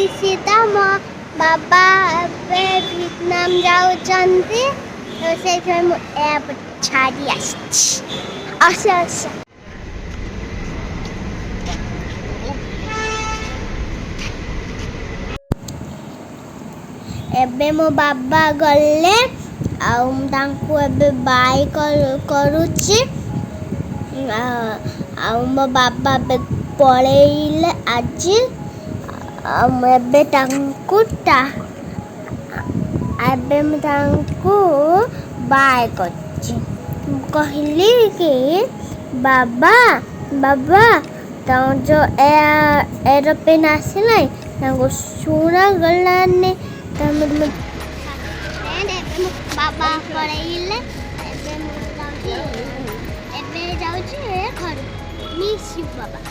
dishita ମୋ ବାବା ଏବେ ଭିଏତନାମ ଯାଉଛନ୍ତି ତ ସେଇଥିପାଇଁ ମୁଁ ଏବେ ଛାଡ଼ି ଆସିଛି। ଆସ ଏବେ ମୋ ବାବା ଗଲେ ଆଉ ମୁଁ ତାଙ୍କୁ ଏବେ ବାଏ କରୁଛି ଆଉ ମୋ ବାବା ଏବେ ପଳେଇଲେ ଆଜି ଆଉ ମୁଁ ଏବେ ତାଙ୍କୁ ବାଏ କରୁଛି। ମୁଁ କହିଲି କି ବାବା ତମ ଯେଉଁ ଏରୋପ୍ଲେନ୍ ଆସିଲାଣି ତାଙ୍କୁ ଶୁଣାଗଲାନି ତମେ ଏବେ ମୋ ବାବା ପଳେଇଲେ ଏବେ ଯାଉଛି ଘରକୁ ମିସ୍ ୟୁ ବାବା।